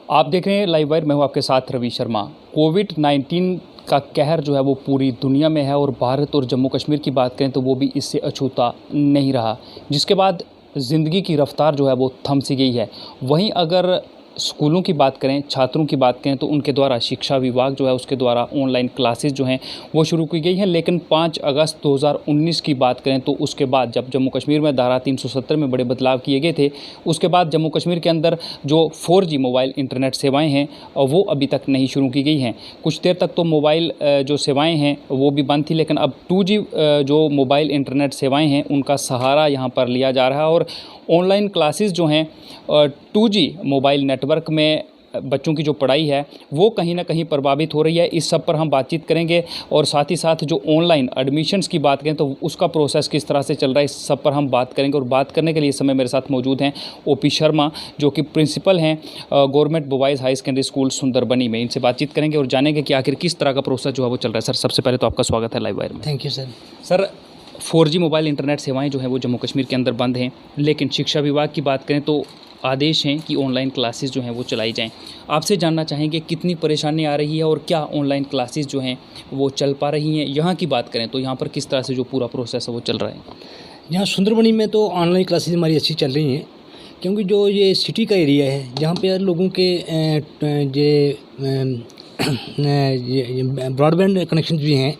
आप देख रहे हैं लाइव वायर, मैं हूं आपके साथ रवि शर्मा। कोविड-19 का कहर जो है वो पूरी दुनिया में है और भारत और जम्मू कश्मीर की बात करें तो वो भी इससे अछूता नहीं रहा, जिसके बाद ज़िंदगी की रफ्तार जो है वो थम सी गई है। वहीं अगर स्कूलों की बात करें, छात्रों की बात करें तो उनके द्वारा शिक्षा विभाग जो है उसके द्वारा ऑनलाइन क्लासेस जो हैं वो शुरू की गई हैं। लेकिन 5 अगस्त 2019 की बात करें तो उसके बाद जब जम्मू कश्मीर में धारा 370 में बड़े बदलाव किए गए थे, उसके बाद जम्मू कश्मीर के अंदर जो 4G मोबाइल इंटरनेट सेवाएं हैं वो अभी तक नहीं शुरू की गई हैं। कुछ देर तक तो मोबाइल जो सेवाएं हैं वो भी बंद थी, लेकिन अब 2G जो मोबाइल इंटरनेट सेवाएं हैं उनका सहारा यहाँ पर लिया जा रहा है और ऑनलाइन क्लासेस जो हैं 2G मोबाइल नेटवर्क में बच्चों की जो पढ़ाई है वो कहीं ना कहीं प्रभावित हो रही है। इस सब पर हम बातचीत करेंगे और साथ ही साथ जो ऑनलाइन एडमिशन्स की बात करें तो उसका प्रोसेस किस तरह से चल रहा है, इस सब पर हम बात करेंगे। और बात करने के लिए इस समय मेरे साथ मौजूद हैं OP शर्मा, जो कि प्रिंसिपल हैं government boys high secondary school Sunderbani में। इनसे बातचीत करेंगे और जानेंगे कि आखिर किस तरह का प्रोसेस जो है वो चल रहा है। सर, सबसे पहले तो आपका स्वागत है लाइव वायर में। Thank you sir. Sir, 4G mobile internet सेवाएं जो हैं वो जम्मू कश्मीर के अंदर बंद हैं, लेकिन शिक्षा विभाग की बात करें तो आदेश हैं कि ऑनलाइन क्लासेस जो हैं वो चलाई जाएं। आपसे जानना चाहेंगे कितनी परेशानी आ रही है और क्या ऑनलाइन क्लासेस जो हैं वो चल पा रही हैं। यहाँ की बात करें तो यहाँ पर किस तरह से जो पूरा प्रोसेस है वो चल रहा है। यहाँ सुंदरबनी में तो ऑनलाइन क्लासेस हमारी अच्छी चल रही हैं, क्योंकि जो ये सिटी का एरिया है जहाँ पे लोगों के ब्रॉडबैंड कनेक्शन भी हैं,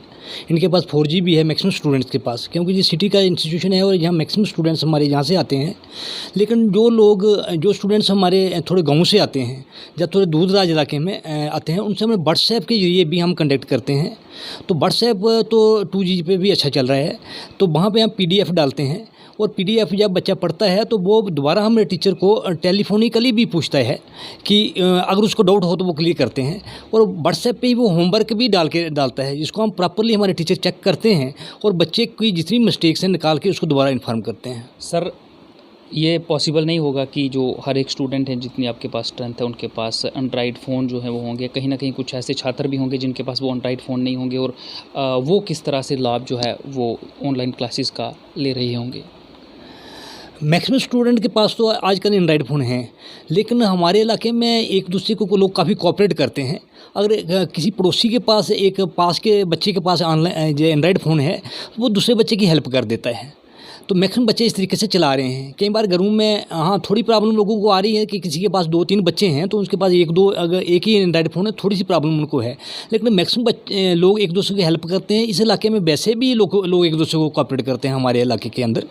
इनके पास 4G भी है मैक्सिमम स्टूडेंट्स के पास, क्योंकि ये सिटी का इंस्टीट्यूशन है और यहाँ मैक्सिमम स्टूडेंट्स हमारे यहाँ से आते हैं। लेकिन जो स्टूडेंट्स हमारे थोड़े गांव से आते हैं या थोड़े दूर दराज इलाके में आते हैं, उनसे हमें व्हाट्सएप के जरिए भी हम कंटेक्ट करते हैं। तो व्हाट्सएप तो 2G पे भी अच्छा चल रहा है, तो वहाँ पर हम PDF डालते हैं और PDF जब बच्चा पढ़ता है तो वो दोबारा हमारे टीचर को टेलीफोनिकली भी पूछता है कि अगर उसको डाउट हो तो वो क्लियर करते हैं। और व्हाट्सएप पे ही वो होमवर्क भी डालता है, जिसको हम प्रॉपरली हमारे टीचर चेक करते हैं और बच्चे की जितनी मिस्टेक्स हैं निकाल के उसको दोबारा इन्फॉर्म करते हैं। सर, ये पॉसिबल नहीं होगा कि जो हर एक स्टूडेंट है जितनी आपके पास स्ट्रेंथ है उनके पास एंड्रॉइड फ़ोन जो है वो होंगे। कहीं ना कहीं कुछ ऐसे छात्र भी होंगे जिनके पास वो एंड्रॉइड फ़ोन नहीं होंगे और वो किस तरह से लाभ जो है वो ऑनलाइन क्लासेस का ले रहे होंगे। मैक्सिमम स्टूडेंट के पास तो आजकल एंड्रॉइड फ़ोन हैं, लेकिन हमारे इलाके में एक दूसरे को लोग काफ़ी कोऑपरेट करते हैं। अगर किसी पड़ोसी के पास एक पास के बच्चे के पास ऑनलाइन जो एंड्रॉइड फ़ोन है, वो दूसरे बच्चे की हेल्प कर देता है। तो मैक्सिमम बच्चे इस तरीके से चला रहे हैं। कई बार घरों में थोड़ी प्रॉब्लम लोगों को आ रही है कि किसी के पास 2-3 बच्चे हैं तो उसके पास अगर एक ही एंड्रॉइड फ़ोन है, थोड़ी सी प्रॉब्लम उनको है। लेकिन मैक्सिमम लोग एक दूसरे की हेल्प करते हैं। इस इलाके में वैसे भी लोग एक दूसरे को कोऑपरेट करते हैं हमारे इलाके के अंदर।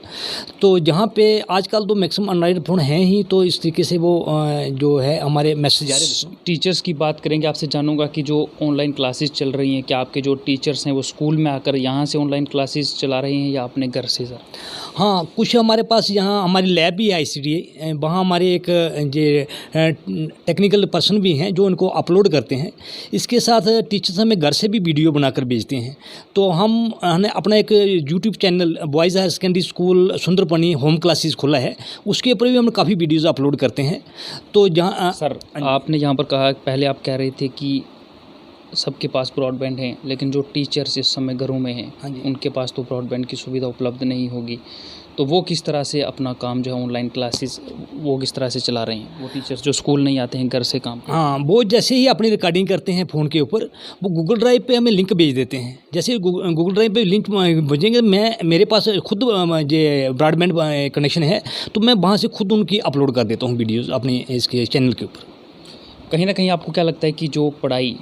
तो जहाँ पे आजकल तो मैक्सिमम एंड्रॉइड फ़ोन हैं ही, तो इस तरीके से वो जो है हमारे मैसेज आ रहे हैं। टीचर्स की बात करेंगे, आपसे जानूंगा कि जो ऑनलाइन क्लासेस चल रही हैं, क्या आपके जो टीचर्स हैं वो स्कूल में आकर यहाँ से ऑनलाइन क्लासेस चला रहे हैं या अपने घर से? सर, हाँ, कुछ हमारे पास यहाँ हमारी लैब भी है ICDA, वहाँ हमारे एक टेक्निकल पर्सन भी हैं जो उनको अपलोड करते हैं। इसके साथ टीचर्स हमें घर से भी वीडियो बनाकर भेजते हैं। तो हमने अपना एक YouTube channel boys higher secondary school Sunderbani home classes खोला है, उसके ऊपर भी हम काफ़ी वीडियोज़ अपलोड करते हैं। तो जहाँ सर, आपने यहाँ पर कहा, पहले आप कह रहे थे कि सबके पास ब्रॉडबैंड है, लेकिन जो टीचर्स इस समय घरों में हैं उनके पास तो ब्रॉडबैंड की सुविधा उपलब्ध नहीं होगी, तो वो किस तरह से अपना काम जो है ऑनलाइन क्लासेस वो किस तरह से चला रहे हैं? वो टीचर्स जो स्कूल नहीं आते हैं, घर से काम। हाँ, वो जैसे ही अपनी रिकॉर्डिंग करते हैं फ़ोन के ऊपर, वो गूगल ड्राइव पे हमें लिंक भेज देते हैं। जैसे गूगल ड्राइव पे लिंक भेजेंगे, मेरे पास खुद जो ब्रॉडबैंड कनेक्शन है, तो मैं वहाँ से खुद उनकी अपलोड कर देता हूँ वीडियोज़ अपने इसके चैनल के ऊपर। कहीं ना कहीं आपको क्या लगता है कि जो पढ़ाई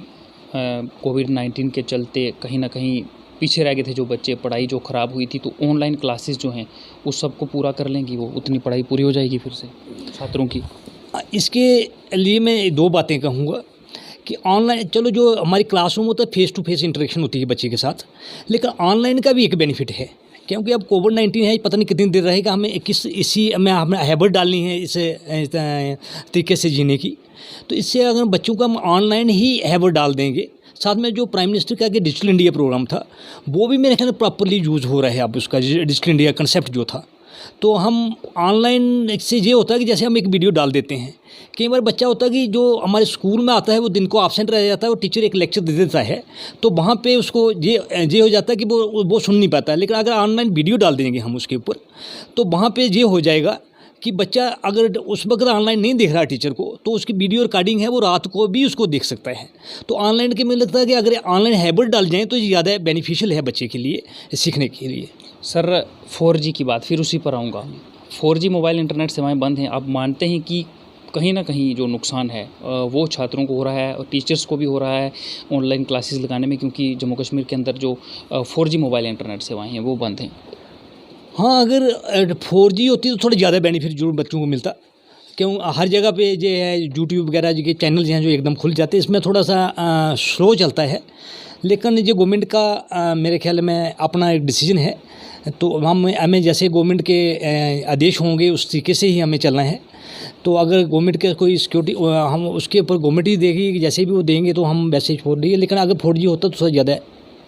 कोविड-19 के चलते कहीं ना कहीं पीछे रह गए थे जो बच्चे, पढ़ाई जो ख़राब हुई थी, तो ऑनलाइन क्लासेस जो हैं उस सब को पूरा कर लेंगी, वो उतनी पढ़ाई पूरी हो जाएगी फिर से छात्रों की? इसके लिए मैं 2 बातें कहूँगा कि ऑनलाइन, चलो जो हमारी क्लासरूम होता है फेस टू फेस इंटरेक्शन होती है बच्चे के साथ, लेकिन ऑनलाइन का भी एक बेनिफिट है, क्योंकि अब कोविड-19 है, पता नहीं कितनी देर रहेगा, हमें हमें हैबिट डालनी है इस तरीके से जीने की। तो इससे अगर बच्चों को हम ऑनलाइन ही हैबिट डाल देंगे, साथ में जो प्राइम मिनिस्टर का डिजिटल इंडिया प्रोग्राम था वो भी मेरे ख्याल में प्रॉपरली यूज़ हो रहा है अब, उसका डिजिटल इंडिया कंसेप्ट जो था। तो हम ऑनलाइन से ये होता है कि जैसे हम एक वीडियो डाल देते हैं, कई बार बच्चा होता है कि जो हमारे स्कूल में आता है वो दिन को एब्सेंट रह जाता है, वो टीचर एक लेक्चर दे देता है, तो वहाँ पे उसको ये हो जाता है कि वो सुन नहीं पाता है। लेकिन अगर ऑनलाइन वीडियो डाल देंगे हम उसके ऊपर, तो वहाँ पे ये हो जाएगा कि बच्चा अगर उस वक्त ऑनलाइन नहीं देख रहा टीचर को, तो उसकी वीडियो रिकॉर्डिंग है वो रात को भी उसको देख सकता है। तो ऑनलाइन के मुझे लगता है कि अगर ऑनलाइन हैबिट डाल जाएँ तो ज़्यादा बेनिफिशियल है बच्चे के लिए सीखने के लिए। सर 4G की बात, फिर उसी पर आऊँगा। 4G मोबाइल इंटरनेट सेवाएं बंद हैं। आप मानते हैं कि कहीं ना कहीं जो नुकसान है वो छात्रों को हो रहा है और टीचर्स को भी हो रहा है ऑनलाइन क्लासेस लगाने में, क्योंकि जम्मू कश्मीर के अंदर जो 4G मोबाइल इंटरनेट सेवाएं हैं वो बंद हैं। हाँ, अगर 4G होती तो थोड़ा ज़्यादा बेनिफिट जरूर बच्चों को मिलता। क्यों, हर जगह पे जो है यूट्यूब वगैरह के चैनल्स हैं जो एकदम खुल जाते हैं, इसमें थोड़ा सा स्लो चलता है। लेकिन जो गवर्नमेंट का मेरे ख्याल में अपना एक डिसीजन है, तो हमें जैसे गवर्नमेंट के आदेश होंगे उस तरीके से ही हमें चलना है। तो अगर गवर्नमेंट के कोई सिक्योरिटी हम उसके ऊपर गवर्नमेंट ही देगी कि जैसे भी वो देंगे तो हम वैसे ही छोड़ देंगे। लेकिन अगर 4G होता तो थोड़ा ज़्यादा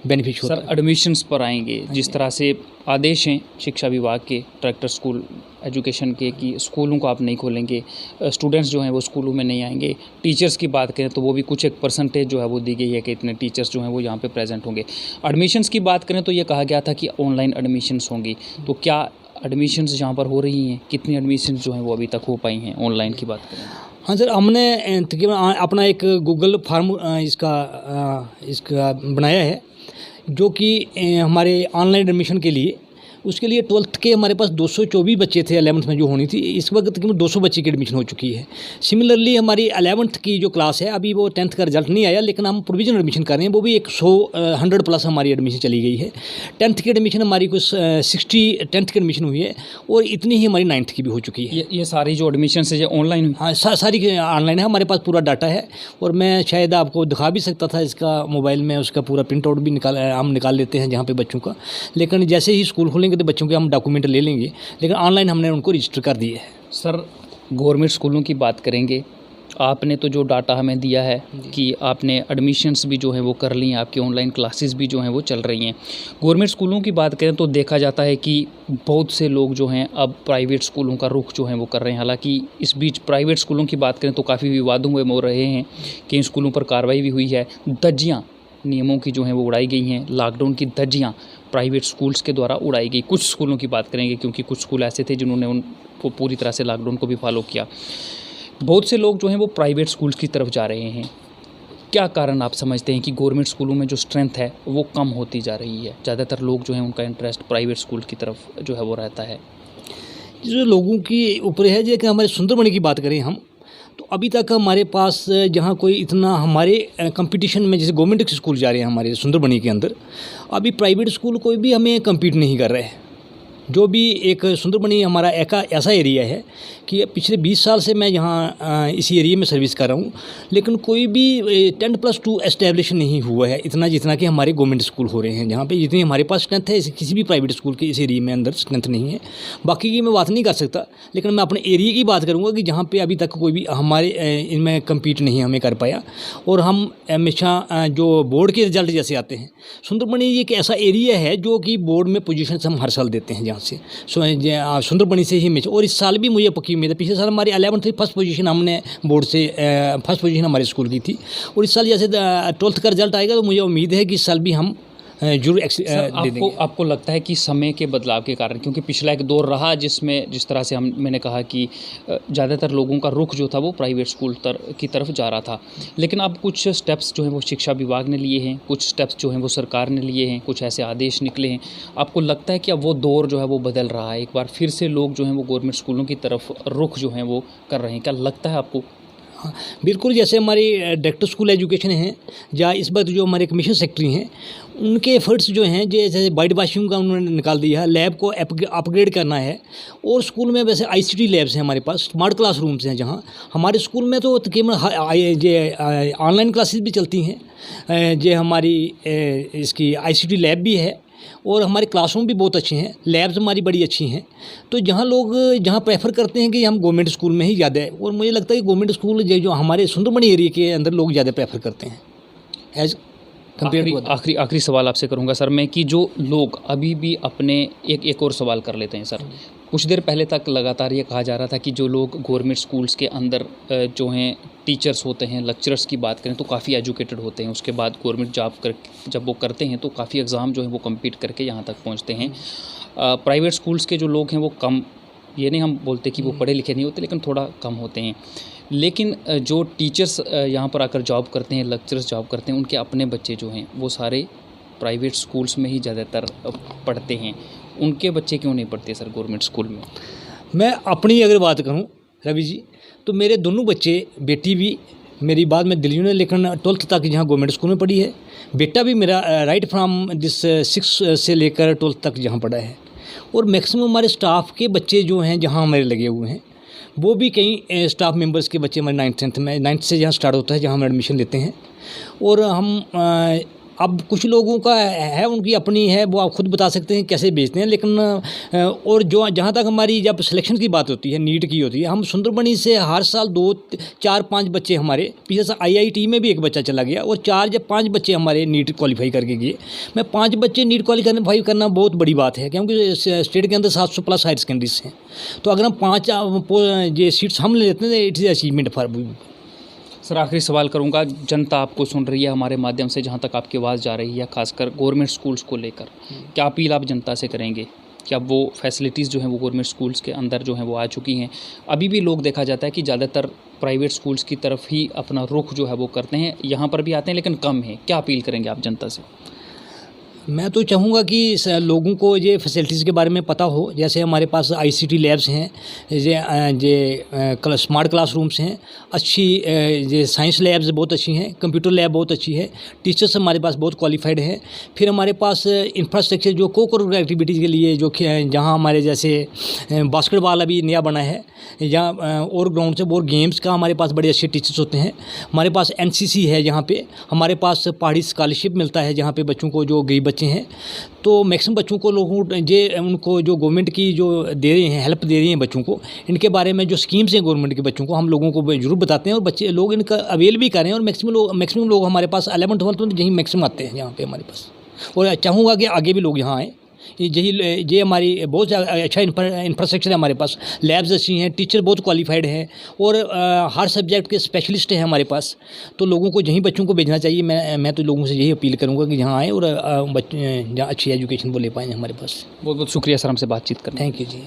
बेनिफिट होता। सर एडमिशन्स पर आएंगे, जिस तरह से आदेश हैं शिक्षा विभाग के, डायरेक्टर स्कूल एजुकेशन के, कि स्कूलों को आप नहीं खोलेंगे, स्टूडेंट्स जो हैं वो स्कूलों में नहीं आएंगे। टीचर्स की बात करें तो वो भी कुछ एक परसेंटेज जो है वो दी गई है कि इतने टीचर्स जो हैं वो यहाँ पे प्रेजेंट होंगे। एडमिशन्स की बात करें तो ये कहा गया था कि ऑनलाइन एडमिशन्स होंगी, तो क्या एडमिशन्स जहाँ पर हो रही हैं, कितनी एडमिशन्स जो हैं वो अभी तक हो पाई हैं ऑनलाइन की बात करें? हाँ सर, हमने तकरीबन अपना एक गूगल फॉर्म इसका बनाया है, जो कि हमारे ऑनलाइन एडमिशन के लिए, उसके लिए 12th के हमारे पास 224 बच्चे थे 11th में जो होनी थी। इस वक्त तकरीबन 200 बच्चे की एडमिशन हो चुकी है। सिमिलरली हमारी 11th की जो क्लास है, अभी वो 10th का रिजल्ट नहीं आया, लेकिन हम प्रोविजनल एडमिशन कर रहे हैं, वो भी 100 प्लस हमारी एडमिशन चली गई है। 10th की एडमिशन हमारी कुछ 60 10th की एडमिशन हुई है, और इतनी ही हमारी 9th की भी हो चुकी है। ये सारी जो एडमिशन है ऑनलाइन हुई? हाँ, सारी ऑनलाइन है, हमारे पास पूरा डाटा है, और मैं शायद आपको दिखा भी सकता था इसका मोबाइल में, उसका पूरा प्रिंट आउट भी हम निकाल लेते हैं जहाँ पे बच्चों का। लेकिन जैसे ही स्कूल खोलेंगे तो बच्चों के हम डॉक्यूमेंट ले लेंगे, लेकिन ऑनलाइन हमने उनको रजिस्टर कर दिए है। सर गवर्नमेंट स्कूलों की बात करेंगे, आपने तो जो डाटा हमें दिया है कि आपने एडमिशन्स भी जो हैं वो कर ली हैं, आपकी ऑनलाइन क्लासेस भी जो हैं वो चल रही हैं। गवर्नमेंट स्कूलों की बात करें तो देखा जाता है कि बहुत से लोग जो हैं अब प्राइवेट स्कूलों का रुख जो है वो कर रहे हैं। हालांकि इस बीच प्राइवेट स्कूलों की बात करें तो काफ़ी विवादों में हो रहे हैं, कई स्कूलों पर कार्रवाई भी हुई है, धज्जियाँ नियमों की जो हैं वो उड़ाई गई हैं, लॉकडाउन की धज्जियाँ प्राइवेट स्कूल्स के द्वारा उड़ाई गई। कुछ स्कूलों की बात करेंगे क्योंकि कुछ स्कूल ऐसे थे जिन्होंने उनको पूरी तरह से लॉकडाउन को भी फॉलो किया। बहुत से लोग जो हैं वो प्राइवेट स्कूल्स की तरफ जा रहे हैं। क्या कारण आप समझते हैं कि गवर्नमेंट स्कूलों में जो स्ट्रेंथ है वो कम होती जा रही है? ज़्यादातर लोग जो हैं उनका इंटरेस्ट प्राइवेट स्कूल की तरफ जो है वो रहता है। जो लोगों की ऊपर है, जैसे कि हमारे सुंदरबनी की बात करें हम, तो अभी तक हमारे पास जहाँ कोई इतना हमारे कंपटीशन में, जैसे गवर्नमेंट के स्कूल जा रहे हैं हमारे सुंदरबनी के अंदर, अभी प्राइवेट स्कूल कोई भी हमें कम्पीट नहीं कर रहे हैं। जो भी एक सुंदरबनी हमारा ऐसा एरिया है कि पिछले 20 साल से मैं यहाँ इसी एरिया में सर्विस कर रहा हूँ, लेकिन कोई भी 10+2 एस्टेब्लिश नहीं हुआ है इतना जितना कि हमारे गवर्नमेंट स्कूल हो रहे हैं। जहाँ पे जितनी हमारे पास स्ट्रेंथ है, किसी भी प्राइवेट स्कूल के इस एरिया में अंदर स्ट्रेंथ नहीं है। बाकी की मैं बात नहीं कर सकता, लेकिन मैं अपने एरिया की बात करूँगा कि जहाँ पर अभी तक कोई भी हमारे इनमें कम्पीट नहीं हमें कर पाया। और हम हमेशा जो बोर्ड के रिजल्ट जैसे आते हैं, सुंदरबनी एक ऐसा एरिया है जो कि बोर्ड में पोजीशन हम हर साल देते हैं से सुंदरबनी से ही मैच। और इस साल भी मुझे पक्की उम्मीद है, पिछले साल हमारी 11th फर्स्ट पोजीशन हमने बोर्ड से फर्स्ट पोजीशन हमारे स्कूल की थी, और इस साल जैसे 12th का रिजल्ट आएगा तो मुझे उम्मीद है कि इस साल भी हम जरूर दे देंगे। आपको लगता है कि समय के बदलाव के कारण, क्योंकि पिछला एक दौर रहा जिसमें जिस तरह से मैंने कहा कि ज़्यादातर लोगों का रुख जो था वो प्राइवेट स्कूल की तरफ जा रहा था, लेकिन अब कुछ स्टेप्स जो हैं वो शिक्षा विभाग ने लिए हैं, कुछ स्टेप्स जो हैं वो सरकार ने लिए हैं, कुछ ऐसे आदेश निकले हैं। आपको लगता है कि अब वो दौर जो है वो बदल रहा है, एक बार फिर से लोग जो हैं वो गवर्नमेंट स्कूलों की तरफ रुख जो हैं वो कर रहे हैं? क्या लगता है आपको? हाँ, बिल्कुल। जैसे हमारी डायरेक्टर स्कूल एजुकेशन है, या इस वक्त जो हमारे कमीशन सेक्रेटरी हैं, उनके एफर्ट्स जो हैं, जैसे वाइट वाशिंग का उन्होंने निकाल दिया है, लैब को अपग्रेड करना है। और स्कूल में वैसे ICT लैब्स हैं हमारे पास, स्मार्ट क्लासरूम्स हैं, जहाँ हमारे स्कूल में तो तकरीबन ऑनलाइन क्लासेस भी चलती हैं। जो हमारी इसकी ICT लैब भी है, और हमारे क्लासरूम भी बहुत अच्छे हैं, लैब्स हमारी बड़ी अच्छी हैं। तो जहाँ प्रेफर करते हैं कि हम गवर्नमेंट स्कूल में ही ज़्यादा है, और मुझे लगता है कि गवर्नमेंट स्कूल जो हमारे सुंदरबनी एरिया के अंदर लोग ज़्यादा प्रेफर करते हैं एज कम्पेयर टू। आखिरी सवाल आपसे करूंगा सर मैं, कि जो लोग अभी भी अपने एक और सवाल कर लेते हैं सर। कुछ देर पहले तक लगातार ये कहा जा रहा था कि जो लोग गवर्नमेंट स्कूल्स के अंदर जो हैं टीचर्स होते हैं, लेक्चरर्स की बात करें तो काफ़ी एजुकेटेड होते हैं, उसके बाद गवर्नमेंट जॉब जब वो करते हैं तो काफ़ी एग्ज़ाम जो है वो कम्पीट करके यहाँ तक पहुँचते हैं। प्राइवेट स्कूल्स के जो लोग हैं वो कम ये नहीं हम बोलते कि वो पढ़े लिखे नहीं होते, लेकिन थोड़ा कम होते हैं। लेकिन जो टीचर्स यहाँ पर आकर जॉब करते हैं, लेक्चरर्स जॉब करते हैं, उनके अपने बच्चे जो हैं वो सारे प्राइवेट स्कूल्स में ही ज़्यादातर पढ़ते हैं। उनके बच्चे क्यों नहीं पढ़ते सर गवर्नमेंट स्कूल में? मैं अपनी अगर बात करूं रवि जी, तो मेरे दोनों बच्चे, बेटी भी मेरी बाद में दिल्ली में, लेकिन 12th तक यहाँ गवर्नमेंट स्कूल में पढ़ी है। बेटा भी मेरा राइट फ्रॉम दिस 6 से लेकर 12th तक जहाँ पढ़ा है। और मैक्सिमम हमारे स्टाफ के बच्चे जो हैं जहाँ हमारे लगे हुए हैं, वो भी कई स्टाफ मेंबर्स के बच्चे हमारे 9th-10th में, 9th से जहाँ स्टार्ट होता है, जहाँ हम एडमिशन लेते हैं। और हम अब कुछ लोगों का है, उनकी अपनी है, वो आप खुद बता सकते हैं कैसे बेचते हैं। लेकिन और जो जहाँ तक हमारी जब सिलेक्शन की बात होती है, नीट की होती है, हम सुंदरबनी से हर साल 2, 4, 5 बच्चे हमारे, पिछले साल IIT में भी एक बच्चा चला गया और 4 या 5 बच्चे हमारे नीट क्वालिफाई करके गए। मैं 5 बच्चे नीट क्वालिफाई करना बहुत बड़ी बात है, क्योंकि स्टेट के अंदर 700+ हायर सेकेंडरीज हैं। तो अगर हम 5 ये सीट्स हम ले लेते हैं, it is achievement for. Sir आखिरी सवाल करूंगा, जनता आपको सुन रही है हमारे माध्यम से, जहां तक आपकी आवाज़ जा रही है, खासकर गवर्नमेंट स्कूल्स को लेकर, क्या अपील आप जनता से करेंगे? कि अब वो फैसिलिटीज़ जो हैं वो गवर्नमेंट स्कूल्स के अंदर जो हैं वो आ चुकी हैं, अभी भी लोग देखा जाता है कि ज़्यादातर प्राइवेट स्कूल्स की तरफ ही अपना रुख जो है वो करते हैं, यहाँ पर भी आते हैं लेकिन कम है। क्या अपील करेंगे आप जनता से? मैं तो चाहूँगा कि लोगों को ये फैसिलिटीज़ के बारे में पता हो। जैसे हमारे पास ICT लैब्स हैं, ये स्मार्ट क्लासरूम्स हैं, अच्छी ये साइंस लैब्स बहुत अच्छी हैं, कंप्यूटर लैब बहुत अच्छी है, टीचर्स हमारे पास बहुत क्वालिफाइड हैं। फिर हमारे पास इंफ्रास्ट्रक्चर जो को-करिकुलर एक्टिविटीज़ के लिए जो जहाँ हमारे जैसे बास्केटबॉल अभी नया बना है, या और ग्राउंड से और गेम्स का हमारे पास बड़े अच्छे टीचर्स होते हैं। हमारे पास NCC है, जहाँ पे हमारे पास पहाड़ी स्कॉलरशिप मिलता है, जहाँ पे बच्चों को, जो गरीब बच्चे हैं, तो मैक्सिमम बच्चों को लोगों उनको जो गवर्नमेंट की जो दे रही हैं, हेल्प दे रही हैं बच्चों को, इनके बारे में जो स्कीम्स हैं गवर्नमेंट के बच्चों को, हम लोगों को जरूर बताते हैं और बच्चे लोग इनका अवेल भी कर रहे हैं। और मैक्सिमम लोग हमारे पास 11th-12th में यहीं मैक्सिमम आते हैं यहाँ पे हमारे पास। और चाहूँगा कि आगे भी लोग यहाँ आएँ। ये हमारी बहुत अच्छा इंफ्रास्ट्रक्चर है हमारे पास, लैब्स अच्छी हैं, टीचर बहुत क्वालिफाइड हैं, और हर सब्जेक्ट के स्पेशलिस्ट हैं हमारे पास। तो लोगों को यहीं बच्चों को भेजना चाहिए। मैं तो लोगों से यही अपील करूंगा कि यहाँ आएँ और बच्चे जहाँ अच्छी एजुकेशन वो ले पाएँ हमारे पास। बहुत बहुत शुक्रिया सर हमसे बातचीत करने। थैंक यू जी।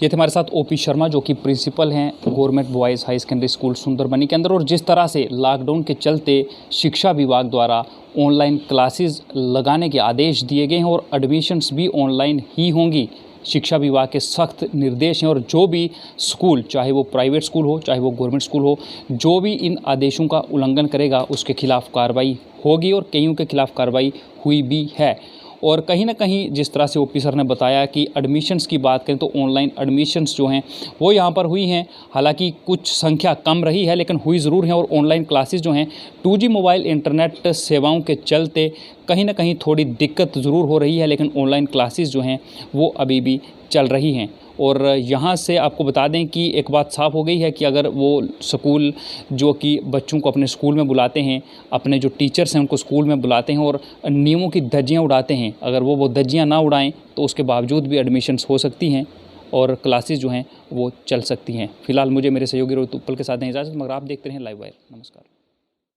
ये थे हमारे साथ OP शर्मा, जो कि प्रिंसिपल हैं government boys high secondary school Sunderbani के अंदर। और जिस तरह से लॉकडाउन के चलते शिक्षा विभाग द्वारा ऑनलाइन क्लासेस लगाने के आदेश दिए गए हैं और एडमिशन्स भी ऑनलाइन ही होंगी, शिक्षा विभाग के सख्त निर्देश हैं। और जो भी स्कूल, चाहे वो प्राइवेट स्कूल हो चाहे वो गवर्नमेंट स्कूल हो, जो भी इन आदेशों का उल्लंघन करेगा उसके खिलाफ़ कार्रवाई होगी, और कईयों के खिलाफ़ कार्रवाई हुई भी है। और कहीं ना कहीं जिस तरह से OP सर ने बताया कि एडमिशन्स की बात करें तो ऑनलाइन एडमिशन्स जो हैं वो यहाँ पर हुई हैं, हालांकि कुछ संख्या कम रही है लेकिन हुई ज़रूर है। और ऑनलाइन क्लासेस जो हैं 2G मोबाइल इंटरनेट सेवाओं के चलते कहीं ना कहीं थोड़ी दिक्कत ज़रूर हो रही है, लेकिन ऑनलाइन क्लासेस जो हैं वो अभी भी चल रही हैं। और यहाँ से आपको बता दें कि एक बात साफ़ हो गई है कि अगर वो स्कूल जो कि बच्चों को अपने स्कूल में बुलाते हैं, अपने जो टीचर्स हैं उनको स्कूल में बुलाते हैं और नियमों की धज्जियाँ उड़ाते हैं, अगर वो धज्जियाँ ना उड़ाएं तो उसके बावजूद भी एडमिशन्स हो सकती हैं और क्लासेस जो हैं वो चल सकती हैं। फिलहाल मुझे मेरे सहयोगी रोहित उत्पल के साथ हैं इजाज़त, मगर आप देखते रहें लाइव वायर। नमस्कार।